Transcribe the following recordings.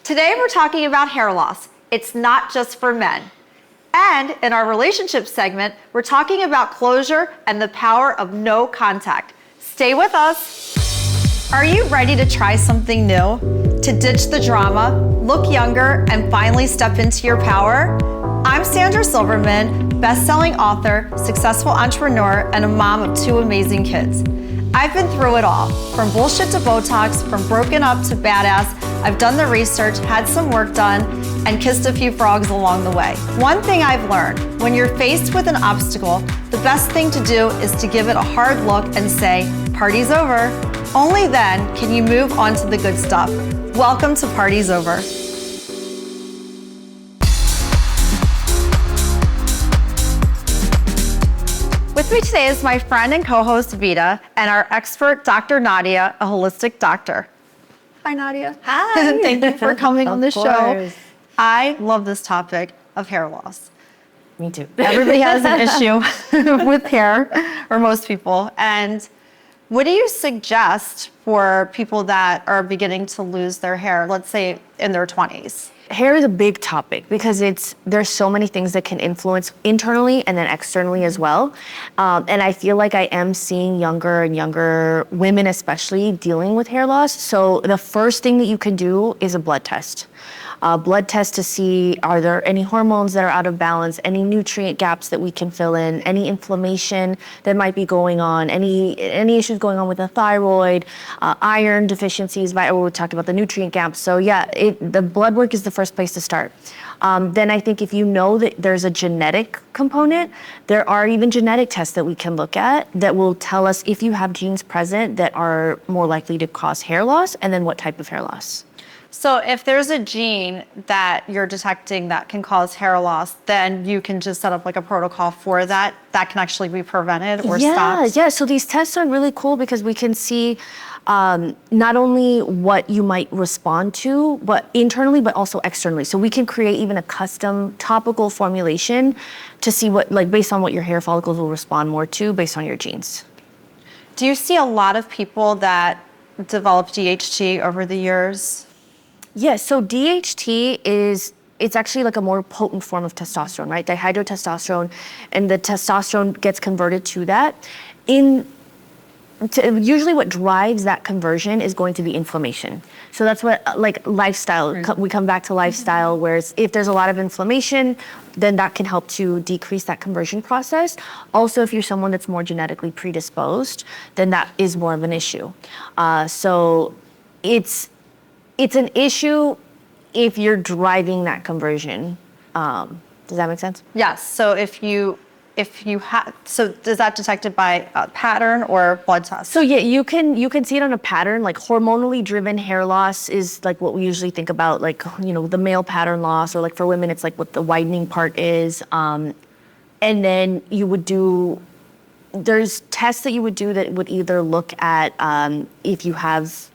Today we're talking about hair loss. It's not just for men. And in our relationship segment, we're talking about closure and the power of no contact. Stay with us. Are you ready to try something new? To ditch the drama, look younger, and finally step into your power? I'm Sandra Silverman, best-selling author, successful entrepreneur, and a mom of 2 amazing kids. I've been through it all, from bullshit to Botox, from broken up to badass. I've done the research, had some work done, and kissed a few frogs along the way. One thing I've learned, when you're faced with an obstacle, the best thing to do is to give it a hard look and say, party's over. Only then can you move on to the good stuff. Welcome to Party's Over. With me today is my friend and co-host Vita and our expert, Dr. Nadia, a holistic doctor. Hi, Nadia. Hi. Thank you for coming on the show. I love this topic of hair loss. Me too. Everybody has an issue with hair, or most people. And what do you suggest for people that are beginning to lose their hair, let's say in their 20s? Hair is a big topic because there's so many things that can influence internally and then externally as well. And I feel like I am seeing younger and younger women especially dealing with hair loss. So the first thing that you can do is a blood test. Blood test to see, are there any hormones that are out of balance, any nutrient gaps that we can fill in, any inflammation that might be going on, any issues going on with the thyroid, iron deficiencies. We talked about the nutrient gaps. So yeah, the blood work is the first place to start. Then I think if you know that there's a genetic component, there are even genetic tests that we can look at that will tell us if you have genes present that are more likely to cause hair loss, and then what type of hair loss. So if there's a gene that you're detecting that can cause hair loss, then you can just set up like a protocol for that can actually be prevented or stopped? Yeah. So these tests are really cool because we can see not only what you might respond to, but internally, but also externally. So we can create even a custom topical formulation to see what, like based on what your hair follicles will respond more to based on your genes. Do you see a lot of people that develop DHT over the years? Yes, so DHT it's actually like a more potent form of testosterone, right? Dihydrotestosterone, and the testosterone gets converted to that. Usually what drives that conversion is going to be inflammation. So that's what, like lifestyle, we come back to lifestyle, whereas if there's a lot of inflammation, then that can help to decrease that conversion process. Also, if you're someone that's more genetically predisposed, then that is more of an issue. So it's an issue if you're driving that conversion. Does that make sense? Yes. So if you have, so is that detected by a pattern or blood test? So yeah, you can see it on a pattern. Like hormonally driven hair loss is like what we usually think about, like, you know, the male pattern loss, or like for women, it's like what the widening part is. And then there's tests that you would do that would either look at if you have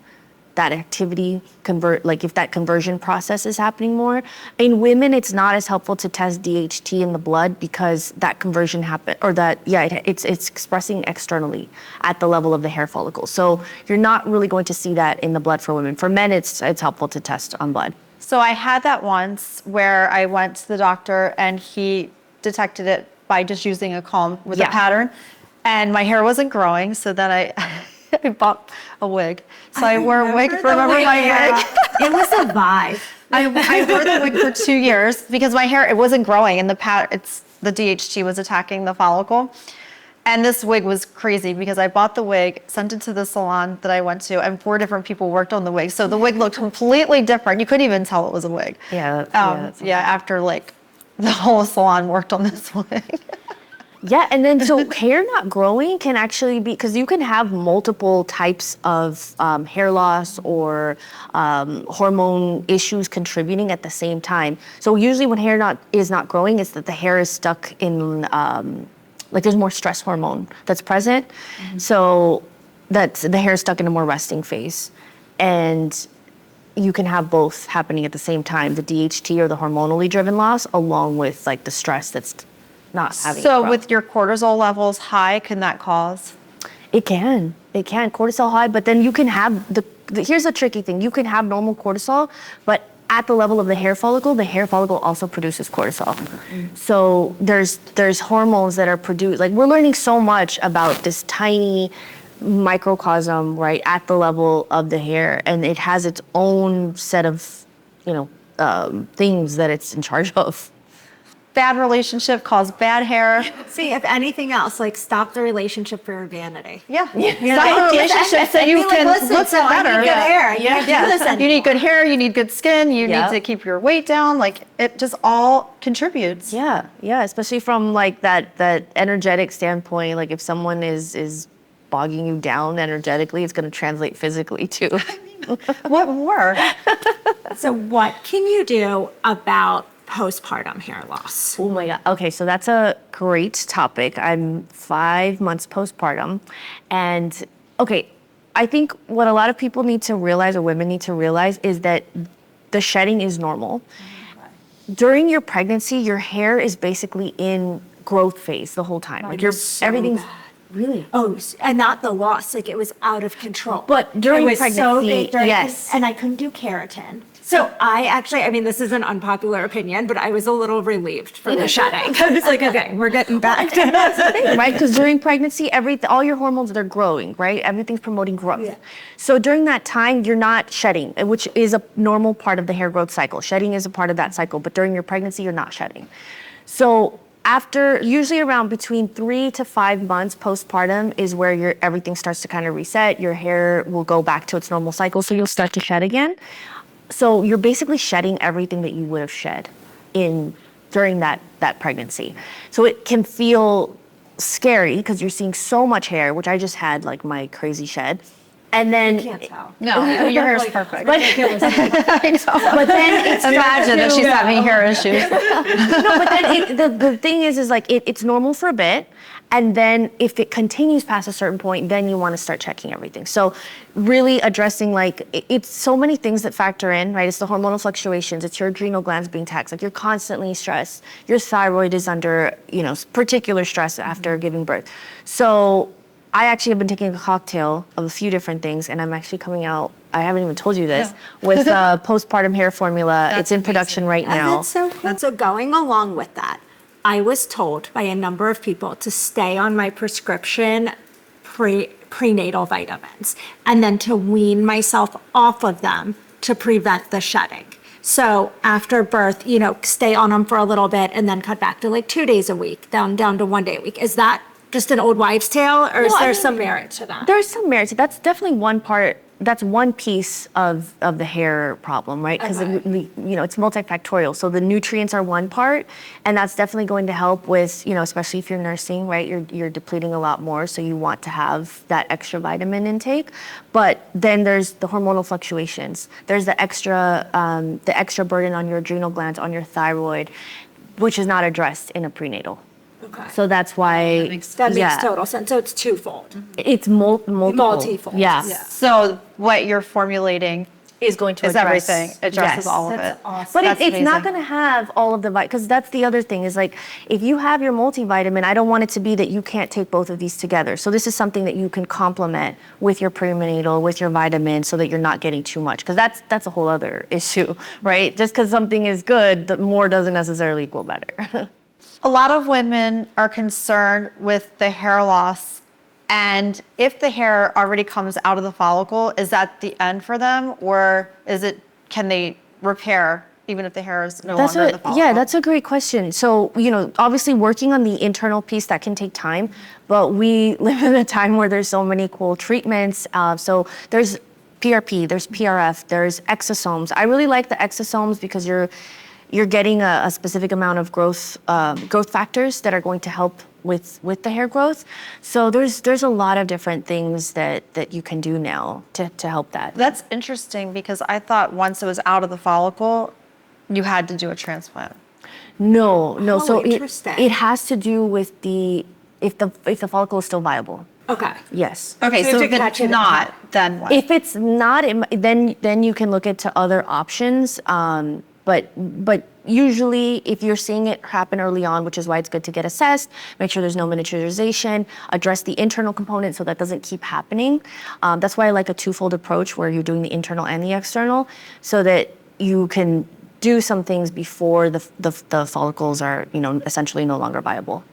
that activity if that conversion process is happening more. In women, it's not as helpful to test DHT in the blood because that conversion it's expressing externally at the level of the hair follicle. So you're not really going to see that in the blood for women. For men, it's helpful to test on blood. So I had that once where I went to the doctor and he detected it by just using a comb with a pattern, and my hair wasn't growing, so then I bought a wig. So I wore a wig. Remember my wig? It was a vibe. I wore the wig for 2 years because my hair, it wasn't growing, and the DHT was attacking the follicle. And this wig was crazy because I bought the wig, sent it to the salon that I went to, and 4 different people worked on the wig. So the wig looked completely different. You couldn't even tell it was a wig. After like the whole salon worked on this wig. Yeah, and then so hair not growing can actually be, because you can have multiple types of hair loss or hormone issues contributing at the same time. So usually when hair is not growing, it's that the hair is stuck in, like there's more stress hormone that's present. Mm-hmm. So that's the hair is stuck in a more resting phase. And you can have both happening at the same time, the DHT or the hormonally driven loss, along with like the stress that's not having. So with your cortisol levels high, can that cause? It can cortisol high, but then you can have here's the tricky thing. You can have normal cortisol, but at the level of the hair follicle also produces cortisol. So there's hormones that are produced. Like, we're learning so much about this tiny microcosm, right, at the level of the hair, and it has its own set of, things that it's in charge of. Bad relationship cause bad hair. See, if anything else, like, stop the relationship for your vanity. Yeah. Stop like, the relationship so you can look so I better. need good hair. Yeah. Yeah. You need good hair, you need good skin, you need to keep your weight down. Like, it just all contributes. Yeah, especially from like that energetic standpoint. Like, if someone is bogging you down energetically, it's going to translate physically too. What more? So what can you do about postpartum hair loss? Oh my God. Okay, so that's a great topic. I'm 5 months postpartum. And okay, I think what a lot of people need to realize, or women need to realize, is that the shedding is normal. During your pregnancy, your hair is basically in growth phase the whole time. Like, everything's bad. Really? Oh, and not the loss. Like, it was out of control. But during it was pregnancy, so big yes. and I couldn't do keratin. So I mean, this is an unpopular opinion, but I was a little relieved for the shedding. I was like, okay, we're getting back to That's the thing, right? Because during pregnancy, all your hormones, they're growing, right? Everything's promoting growth. Yeah. So during that time, you're not shedding, which is a normal part of the hair growth cycle. Shedding is a part of that cycle, but during your pregnancy, you're not shedding. So after, usually around between 3 to 5 months postpartum is where everything starts to kind of reset. Your hair will go back to its normal cycle, so you'll start to shed again. So you're basically shedding everything that you would have shed during that pregnancy. So it can feel scary because you're seeing so much hair, which I just had, like, my crazy shed. And then can't tell. No, your hair is perfect. But, But then imagine that she's having hair issues. no, but then the thing is like it's normal for a bit, and then if it continues past a certain point, then you want to start checking everything. So really addressing, like, it's so many things that factor in, right? It's the hormonal fluctuations, it's your adrenal glands being taxed, like, you're constantly stressed. Your thyroid is under, particular stress after giving birth. So I actually have been taking a cocktail of a few different things, and I'm actually coming out, I haven't even told you this, with a postpartum hair formula. It's in production right now. That's so cool. So going along with that, I was told by a number of people to stay on my prescription prenatal vitamins and then to wean myself off of them to prevent the shedding. So after birth, stay on them for a little bit and then cut back to like 2 days a week, down to 1 day a week. Is that just an old wives' tale, or is there some merit to that? There's some merit. That's definitely one part. That's one piece of the hair problem, right? Because it's multifactorial. So the nutrients are one part, and that's definitely going to help with, especially if you're nursing, right? You're depleting a lot more, so you want to have that extra vitamin intake. But then there's the hormonal fluctuations. There's the extra burden on your adrenal glands, on your thyroid, which is not addressed in a prenatal. Okay. So that's why That makes total sense. So it's twofold. It's multifold. Multifold. Yeah. So what you're formulating Is going to is address everything. Addresses yes. all of That's it. awesome. But That's it's not amazing. going to have all of the because that's the other thing is like if you have your multivitamin, I don't want it to be that you can't take both of these together. So this is something that you can complement with your prenatal, with your vitamins, so that you're not getting too much. Because that's a whole other issue, right? Just because something is good, the more doesn't necessarily equal better. A lot of women are concerned with the hair loss, and if the hair already comes out of the follicle, is that the end for them, or can they repair even if the hair is no longer in the follicle? Yeah, that's a great question. So, obviously working on the internal piece, that can take time, but we live in a time where there's so many cool treatments. So there's PRP, there's PRF, there's exosomes. I really like the exosomes because you're getting a specific amount of growth factors that are going to help with the hair growth. So there's a lot of different things that you can do now to help that. That's interesting because I thought once it was out of the follicle, you had to do a transplant. No. Oh, So interesting. it has to do with if the follicle is still viable. Okay. Yes. Okay, So so to if catch it's it not, then what? If it's not, then you can look into other options. But usually, if you're seeing it happen early on, which is why it's good to get assessed, make sure there's no miniaturization, address the internal component so that doesn't keep happening. That's why I like a twofold approach where you're doing the internal and the external, so that you can do some things before the follicles are, essentially no longer viable.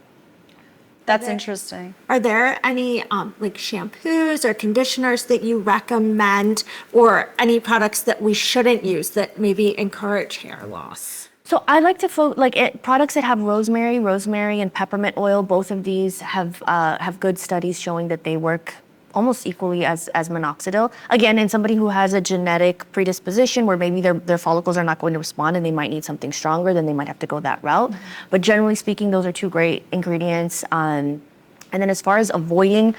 That's interesting. Are there any like shampoos or conditioners that you recommend, or any products that we shouldn't use that maybe encourage hair loss? So I like to products that have rosemary and peppermint oil. Both of these have good studies showing that they work almost equally as minoxidil. Again, in somebody who has a genetic predisposition where maybe their follicles are not going to respond and they might need something stronger, then they might have to go that route. But generally speaking, those are two great ingredients. And then as far as avoiding,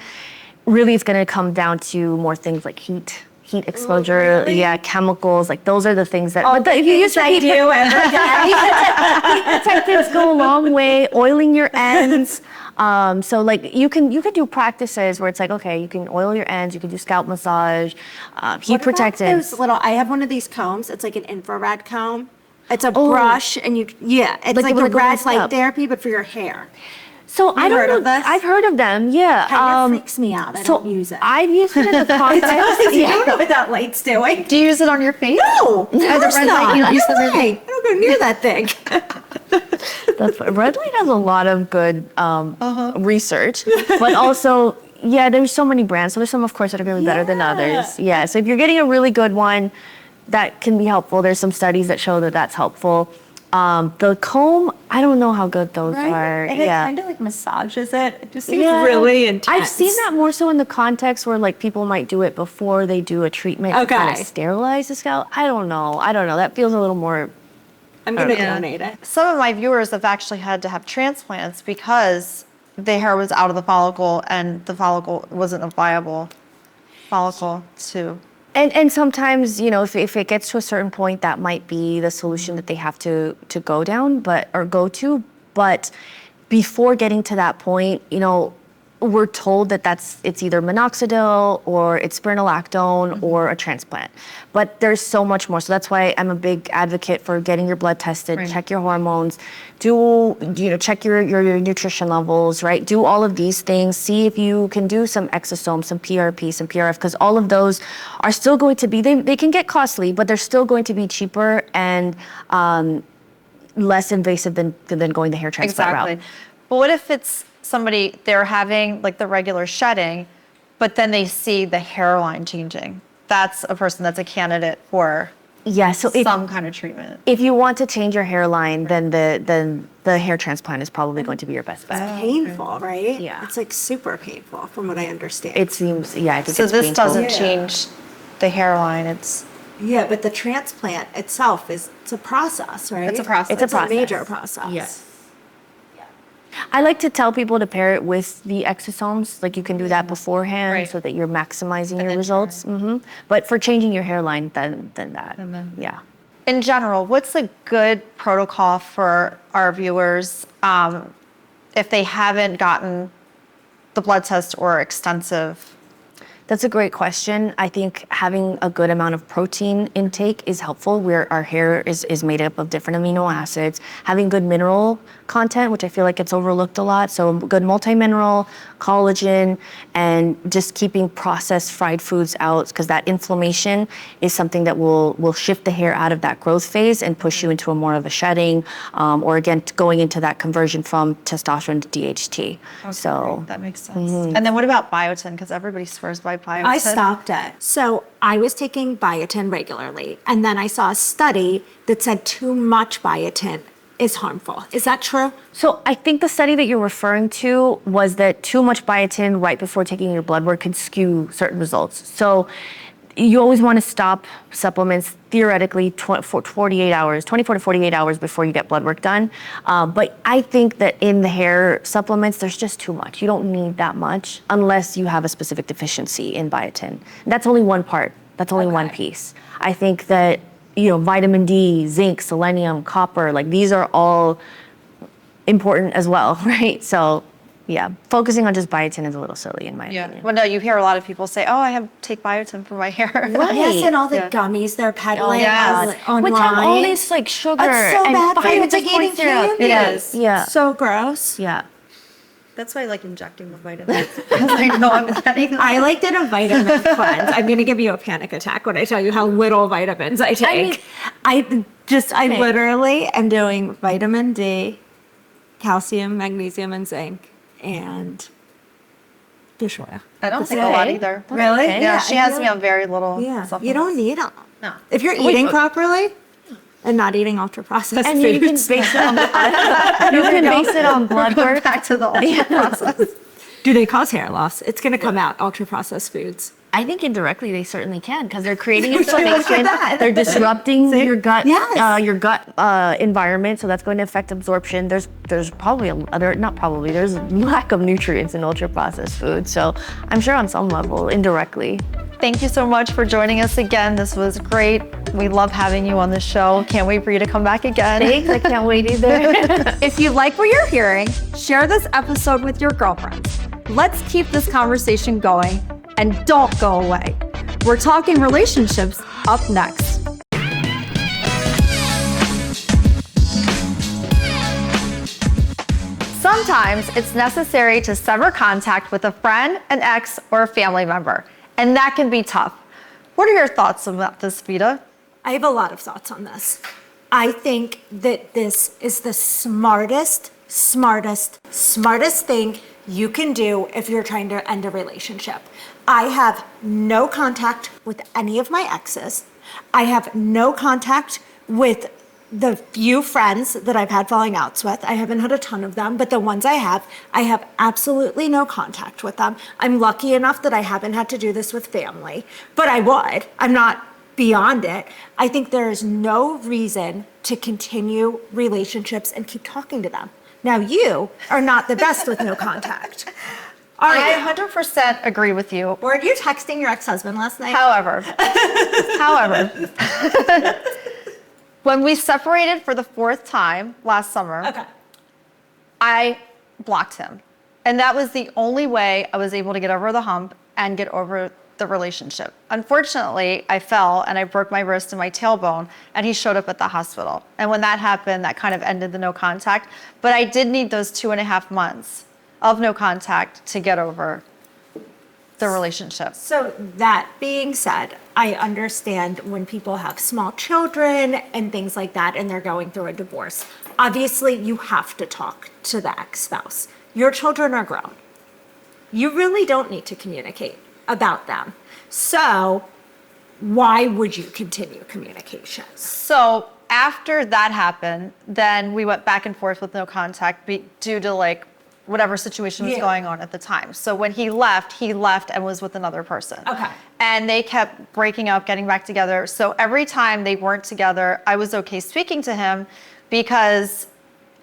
really it's going to come down to more things like heat exposure, chemicals, like those are the things that. But if you use I do every day. Protectants go a long way. Oiling your ends. So like you can do practices where it's like, okay, you can oil your ends, you can do scalp massage, heat protectants. I have one of these combs. It's like an infrared comb. It's a brush, and it's like a red light therapy, but for your hair. So I don't know. I've heard of them. Yeah. Kind of freaks me out. I don't use it. I've used it in the context. You don't know what that light's doing. Do you use it on your face? No, of course not. You don't use it on your face? I don't go near that thing. Red light has a lot of good research, but also, there's so many brands. So there's some, of course, that are going to be better than others. Yeah. So if you're getting a really good one, that can be helpful. There's some studies that show that that's helpful. The comb, I don't know how good those are. And it kind of like massages it. It just seems really intense. I've seen that more so in the context where like people might do it before they do a treatment to kind of sterilize the scalp. I don't know. That feels a little more. I'm going to donate it. Some of my viewers have actually had to have transplants because the hair was out of the follicle and the follicle wasn't a viable follicle to. And sometimes, if it gets to a certain point, that might be the solution that they have to go down, go to. But before getting to that point, we're told that it's either minoxidil or it's spironolactone or a transplant. But there's so much more. So that's why I'm a big advocate for getting your blood tested, check your hormones, check your nutrition levels, right? Do all of these things. See if you can do some exosomes, some PRP, some PRF, because all of those are still going to be, they can get costly, but they're still going to be cheaper and less invasive than going the hair transplant route. But what if it's somebody, they're having like the regular shedding, but then they see the hairline changing? That's a person that's a candidate for some kind of treatment. If you want to change your hairline, then the hair transplant is probably going to be your best bet. It's painful, right? Yeah. It's like super painful from what I understand. It seems, I think so it's this painful. doesn't change the hairline. It's but the transplant itself it's a process, right? It's a process. It's a major process. Yes. I like to tell people to pair it with the exosomes. Like you can do that beforehand so that you're maximizing your results. But for changing your hairline, then that. In general, what's a good protocol for our viewers if they haven't gotten the blood test or extensive? That's a great question. I think having a good amount of protein intake is helpful, where our hair is made up of different amino acids. Having good mineral content, which I feel like gets overlooked a lot. So good multi-mineral, collagen, and just keeping processed fried foods out, because that inflammation is something that will shift the hair out of that growth phase and push you into a more of a shedding, or again, going into that conversion from testosterone to DHT. Okay, that makes sense. And then what about biotin? Because everybody swears by biotin. I stopped it. So I was taking biotin regularly, and then I saw a study that said too much biotin is harmful. Is that true? So I think the study that you're referring to was that too much biotin right before taking your blood work can skew certain results. So you always want to stop supplements theoretically 24 to 48 hours before you get blood work done. But I think that in the hair supplements, there's just too much. You don't need that much unless you have a specific deficiency in biotin. That's only one part. That's only one piece. I think that, vitamin D, zinc, selenium, copper, like these are all important as well, right? So focusing on just biotin is a little silly in my opinion. Well, no, you hear a lot of people say, oh, I take biotin for my hair. Right. Yes, and all the gummies they're peddling online. Which have all this like sugar That's so and bad for you. vitamin It's like eating syrup. candy. It is. Yeah. So gross. Yeah. That's why I like injecting the vitamins. Because I know I'm getting them. I like did a vitamin cleanse. I'm gonna give you a panic attack when I tell you how little vitamins I take. I literally am doing vitamin D, calcium, magnesium, and zinc, and fish oil. I don't take a lot either. Really? Okay. Yeah, she has me on very little Yeah, supplements. you don't need them. No. If you're eating properly and not eating ultra processed And you can foods. base it on you can base it on blood work. Back to the ultra process. Do they cause hair loss? It's going to come out, ultra processed foods. I think indirectly they certainly can because they're creating inflammation. that. They're disrupting your gut, Yes. environment, so that's going to affect absorption. There's probably there's lack of nutrients in ultra processed food. So I'm sure on some level, indirectly. Thank you so much for joining us again. This was great. We love having you on the show. Can't wait for you to come back again. Thanks. I can't wait either. If you like what you're hearing, share this episode with your girlfriends. Let's keep this conversation going and don't go away. We're talking relationships up next. Sometimes it's necessary to sever contact with a friend, an ex, or a family member, and that can be tough. What are your thoughts about this, Vita? I have a lot of thoughts on this. I think that this is the smartest thing you can do if you're trying to end a relationship. I have no contact with any of my exes. I have no contact with the few friends that I've had falling outs with. I haven't had a ton of them, but the ones I have absolutely no contact with them. I'm lucky enough that I haven't had to do this with family, but I would. I'm not beyond it. I think there is no reason to continue relationships and keep talking to them. Now, you are not the best with no contact. I 100% agree with you. Were you texting your ex-husband last night? However, when we separated for the 4th time last summer, Okay. I blocked him. And that was the only way I was able to get over the hump and get over the relationship. Unfortunately, I fell and I broke my wrist and my tailbone, and he showed up at the hospital. And when that happened, that kind of ended the no contact. But I did need those 2.5 months of no contact to get over the relationship. So that being said, I understand when people have small children and things like that and they're going through a divorce. Obviously, you have to talk to the ex-spouse. Your children are grown. You really don't need to communicate about them. So why would you continue communication? So after that happened, then we went back and forth with no contact due to like whatever situation was going on at the time. So when he left and was with another person. Okay. And they kept breaking up, getting back together. So every time they weren't together, I was okay speaking to him because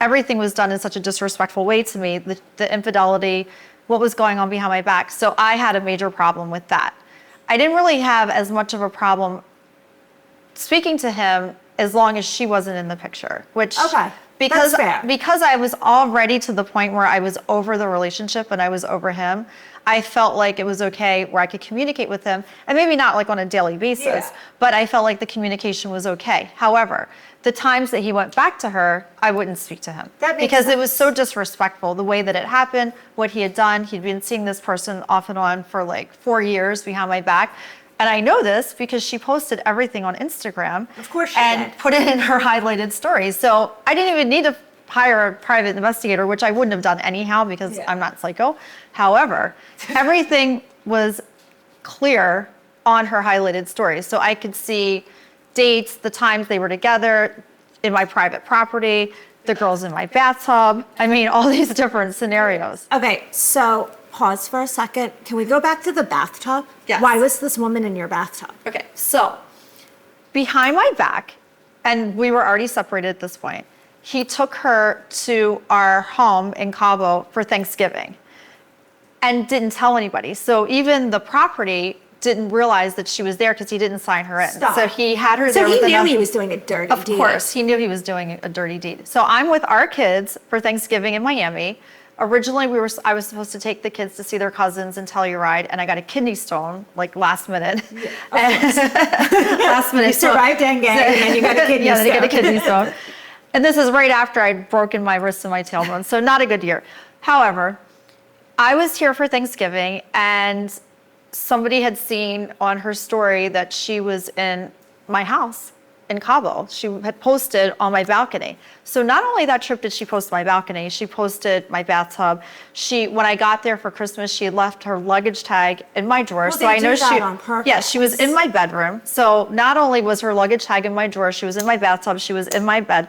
everything was done in such a disrespectful way to me, the infidelity, what was going on behind my back. So I had a major problem with that. I didn't really have as much of a problem speaking to him as long as she wasn't in the picture, which because I was already to the point where I was over the relationship and I was over him, I felt like it was okay where I could communicate with him, and maybe not like on a daily basis, but I felt like the communication was okay. However, the times that he went back to her, I wouldn't speak to him because it was so disrespectful, the way that it happened, what he had done. He'd been seeing this person off and on for like 4 years behind my back. And I know this because she posted everything on Instagram. Of course she and did. put it in her highlighted stories. So I didn't even need to hire a private investigator, which I wouldn't have done anyhow because I'm not psycho. However, everything was clear on her highlighted stories. So I could see dates, the times they were together, in my private property, the girls in my bathtub. I mean, all these different scenarios. Okay, so pause for a second. Can we go back to the bathtub? Yes. Why was this woman in your bathtub? Okay, so behind my back, and we were already separated at this point, he took her to our home in Cabo for Thanksgiving and didn't tell anybody. So even the property didn't realize that she was there because he didn't sign her in. Stop. So he had her So there. he with knew enough- he was doing a dirty deed. Of course, he knew he was doing a dirty deed. So I'm with our kids for Thanksgiving in Miami. Originally, I was supposed to take the kids to see their cousins in Telluride, and I got a kidney stone like last minute. Last minute. You survived dengue, and then you got a kidney Yeah, stone. then I got a kidney stone. And this is right after I'd broken my wrist and my tailbone, so not a good year. However, I was here for Thanksgiving, and somebody had seen on her story that she was in my house in Cabo. She had posted on my balcony. So not only that trip did she post my balcony, she posted my bathtub. When I got there for Christmas, she had left her luggage tag in my drawer. Well, so they I do know that on purpose. Yeah, she was in my bedroom. So not only was her luggage tag in my drawer, she was in my bathtub, she was in my bed.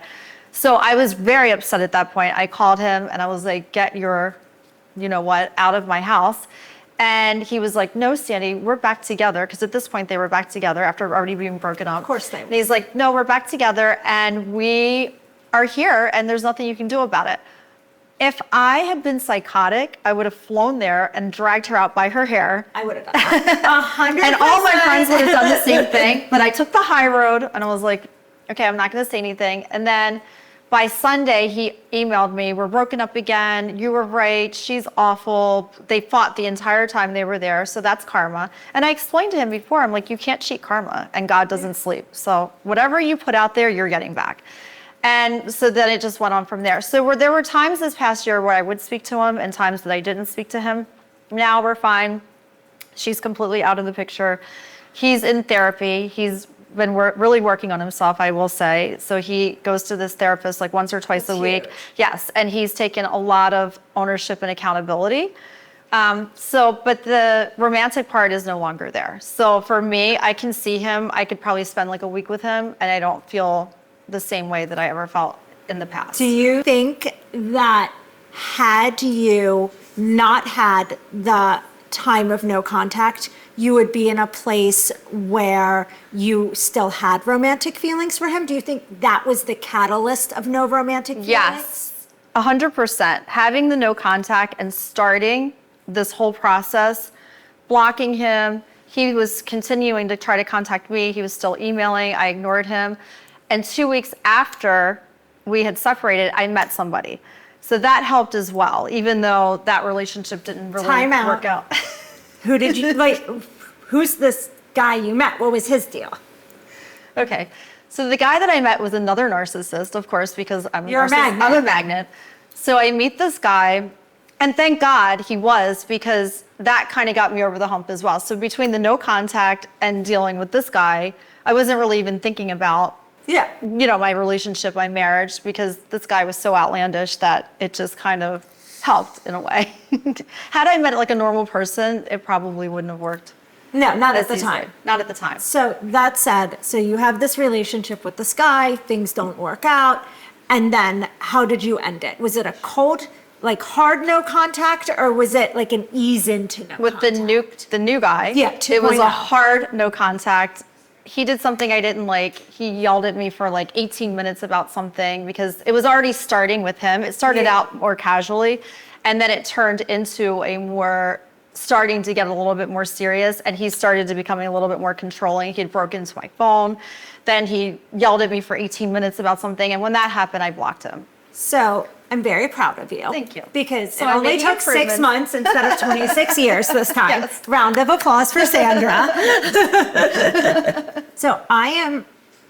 So I was very upset at that point. I called him and I was like, get your, you know what, out of my house. And he was like, no, Sandy, we're back together. Because at this point, they were back together after already being broken up. Of course they were. And he's like, no, we're back together and we are here and there's nothing you can do about it. If I had been psychotic, I would have flown there and dragged her out by her hair. I would have done that. 100%. And all my friends would have done the same thing. But I took the high road and I was like, okay, I'm not going to say anything. And then by Sunday, he emailed me, we're broken up again. You were right. She's awful. They fought the entire time they were there. So that's karma. And I explained to him before, I'm like, you can't cheat karma and God doesn't sleep. So whatever you put out there, you're getting back. And so then it just went on from there. So there were times this past year where I would speak to him and times that I didn't speak to him. Now we're fine. She's completely out of the picture. He's in therapy. He's been really working on himself, I will say. So he goes to this therapist like once or twice a week. Yes, and he's taken a lot of ownership and accountability. But the romantic part is no longer there. So for me, I can see him. I could probably spend like a week with him, and I don't feel the same way that I ever felt in the past. Do you think that had you not had the time of no contact, you would be in a place where you still had romantic feelings for him? Do you think that was the catalyst of no romantic feelings? Yes, 100%. Having the no contact and starting this whole process, blocking him, he was continuing to try to contact me. He was still emailing. I ignored him. And 2 weeks after we had separated, I met somebody. So that helped as well, even though that relationship didn't really work out. Who did you, like, who's this guy you met? What was his deal? Okay, so the guy that I met was another narcissist, of course, because I'm You're a magnet. I'm a magnet. So I meet this guy, and thank God he was, because that kind of got me over the hump as well. So between the no contact and dealing with this guy, I wasn't really even thinking about my relationship, my marriage, because this guy was so outlandish that it just kind of helped in a way. Had I met like a normal person, it probably wouldn't have worked. No, not at the time. Not at the time. So that said, so you have this relationship with this guy, things don't work out, and then how did you end it? Was it a cold, like hard no contact, or was it like an ease into no With contact? the new guy, it was a hard no contact. He did something I didn't like. He yelled at me for like 18 minutes about something because it was already starting with him. It started out more casually, and then it turned into starting to get a little bit more serious, and he started to becoming a little bit more controlling. He'd broken into my phone. Then he yelled at me for 18 minutes about something, and when that happened, I blocked him. So I'm very proud of you. Thank you. Because it only took 6 months instead of 26 years this time. Yes. Round of applause for Sandra. So I am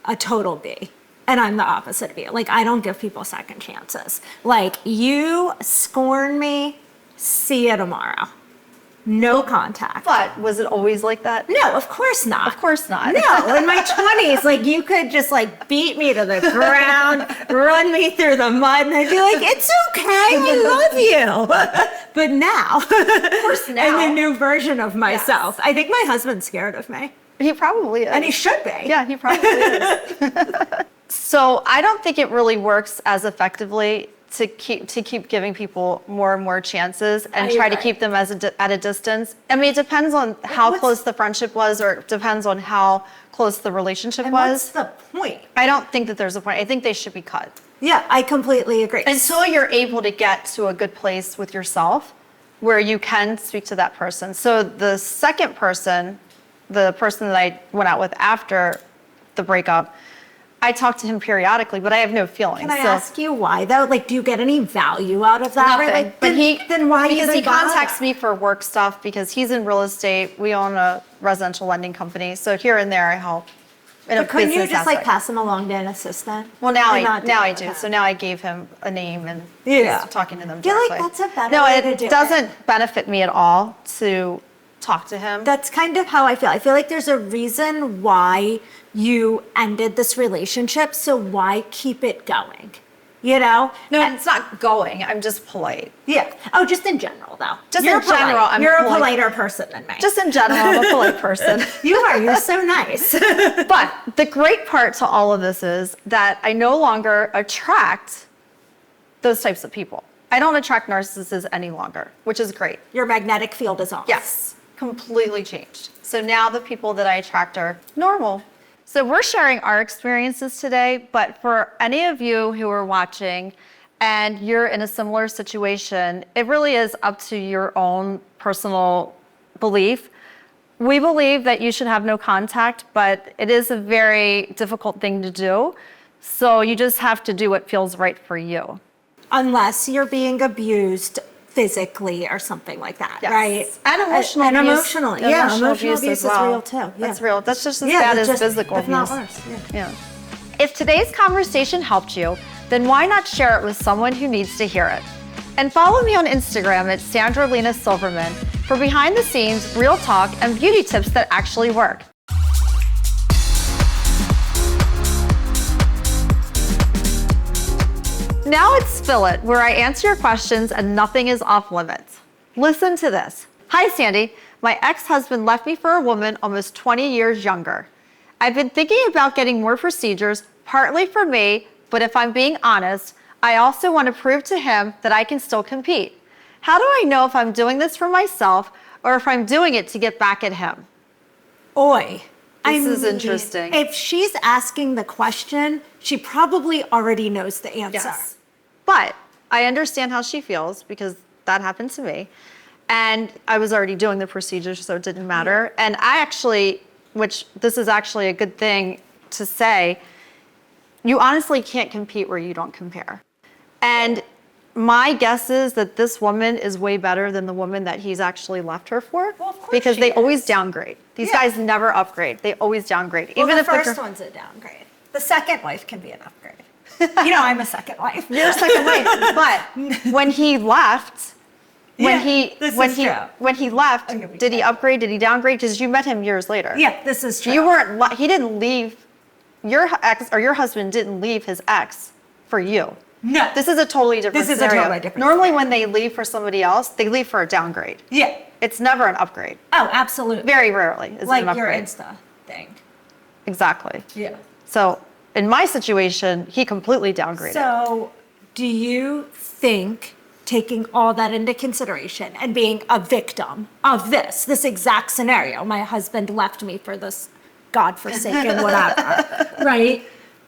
a total B. And I'm the opposite of you. Like, I don't give people second chances. Like, you scorn me, see you tomorrow. No contact. But was it always like that? No, of course not. Of course not. No, in my 20s, like you could just like beat me to the ground, run me through the mud, and I'd be like, it's okay, I love you. But now, Of course now. I'm a new version of myself. Yes. I think my husband's scared of me. He probably is. And he should be. Yeah, he probably is. So I don't think it really works as effectively to keep giving people more and more chances and try to keep them at a distance. I mean, it depends on how close the friendship was, or it depends on how close the relationship was. What's the point? I don't think that there's a point. I think they should be cut. Yeah, I completely agree. Until you're able to get to a good place with yourself where you can speak to that person. So the second person, the person that I went out with after the breakup, I talk to him periodically, but I have no feelings. Can I ask you why though? Like, do you get any value out of that? Nothing. Right? Like, but then why? Because he bother? contacts me for work stuff because he's in real estate. We own a residential lending company, so here and there I help. in a But couldn't you business just like aspect. pass him along to an assistant? Well, now And not I it? do. Okay. So now I gave him a name and Yeah. he's talking to them I feel directly. like that's a better no, way to it do it. doesn't benefit me at all to talk to him. That's kind of how I feel. I feel like there's a reason why you ended this relationship, so why keep it going? You know? No, it's not going. I'm just polite. Yeah. Oh, just in general, though. Just You're in general, polite. I'm You're polite. a politer person than me. Just in general, I'm a polite person. You are. You're so nice. But the great part to all of this is that I no longer attract those types of people. I don't attract narcissists any longer, which is great. Your magnetic field is off. Yes, completely changed. So now the people that I attract are normal. So we're sharing our experiences today, but for any of you who are watching and you're in a similar situation, it really is up to your own personal belief. We believe that you should have no contact, but it is a very difficult thing to do. So you just have to do what feels right for you. Unless you're being abused physically or something like that, Yes. right? And emotional And abuse. emotional. Yeah, emotional abuse as is well. real too. Yeah. That's real. That's just as Yeah, bad that's as just- physical if not abuse. worse, yeah. Yeah. If today's conversation helped you, then why not share it with someone who needs to hear it? And follow me on Instagram at Sandra Silverman for behind the scenes, real talk, and beauty tips that actually work. Now it's Spill It, where I answer your questions and nothing is off limits. Listen to this. Hi, Sandy. My ex-husband left me for a woman almost 20 years younger. I've been thinking about getting more procedures, partly for me, but if I'm being honest, I also want to prove to him that I can still compete. How do I know if I'm doing this for myself or if I'm doing it to get back at him? Oi. This is interesting. If she's asking the question, she probably already knows the answer. Yes. But I understand how she feels because that happened to me. And I was already doing the procedure, so it didn't matter. And I actually, which this is actually a good thing to say, you honestly can't compete where you don't compare. And my guess is that this woman is way better than the woman that he's actually left her for. Well, of course because she they is. always downgrade. These Yeah. guys never upgrade. They always downgrade. Well, Even the if first the one's a downgrade. The second wife can be an upgrade. You know, I'm a second wife. You're second wife. But when he left, when Yeah, this is true. when he left, I'm gonna be did he quiet. upgrade? Did he downgrade? Because you met him years later. Yeah, this is true. You weren't. He didn't leave. Your ex or your husband didn't leave his ex for you. No. This is a totally different This is a scenario. totally different Normally, scenario. when they leave for somebody else, they leave for a downgrade. Yeah. It's never an upgrade. Oh, absolutely. Very rarely is it like an your upgrade. Insta thing. Exactly. Yeah. So in my situation, he completely downgraded. So, do you think, taking all that into consideration and being a victim of this exact scenario, my husband left me for this godforsaken whatever, right?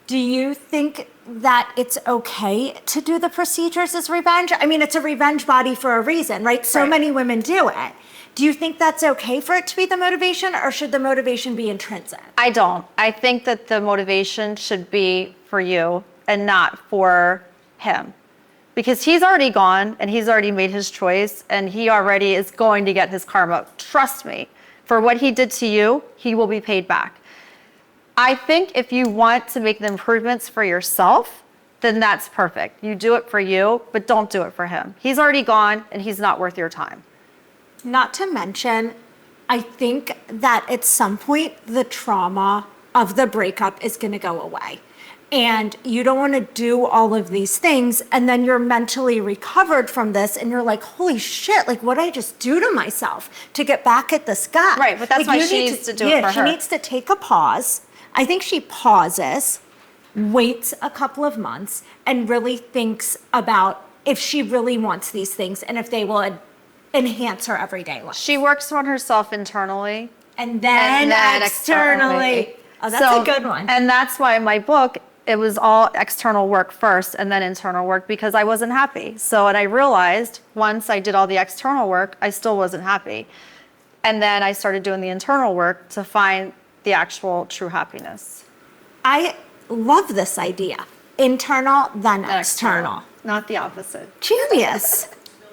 Do you think that it's okay to do the procedures as revenge? I mean, it's a revenge body for a reason, right? So Right. many women do it. Do you think that's okay for it to be the motivation, or should the motivation be intrinsic? I don't. I think that the motivation should be for you and not for him. Because he's already gone and he's already made his choice and he already is going to get his karma. Trust me, for what he did to you, he will be paid back. I think if you want to make the improvements for yourself, then that's perfect. You do it for you, but don't do it for him. He's already gone and he's not worth your time. Not to mention, I think that at some point the trauma of the breakup is going to go away. And you don't want to do all of these things and then you're mentally recovered from this and you're like, holy shit, like what did I just do to myself to get back at this guy? Right, but that's why you she need needs to do it for she her. needs to take a pause. I think she pauses, waits a couple of months and really thinks about if she really wants these things and if they will enhance her everyday life. She works on herself internally. And then externally. Oh, that's a good one. And that's why in my book, it was all external work first and then internal work because I wasn't happy. So, and I realized once I did all the external work, I still wasn't happy. And then I started doing the internal work to find the actual true happiness. I love this idea. Internal, then external. Not the opposite. Genius.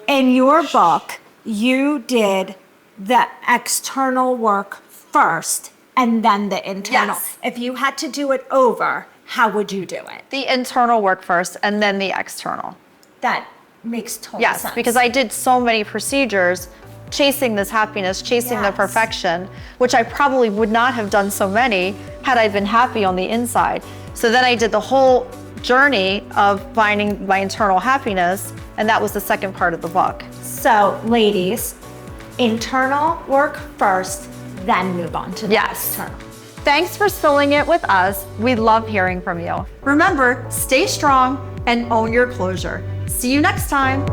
In your book, you did the external work first and then the internal. Yes. If you had to do it over, how would you do it? The internal work first and then the external. That makes total Yes, sense. because I did so many procedures chasing this happiness, chasing the Yes. perfection, which I probably would not have done so many had I been happy on the inside. So then I did the whole journey of finding my internal happiness, and that was the second part of the book. So, ladies, internal work first, then move on to the Yes. external. Thanks for spilling it with us. We love hearing from you. Remember, stay strong and own your closure. See you next time.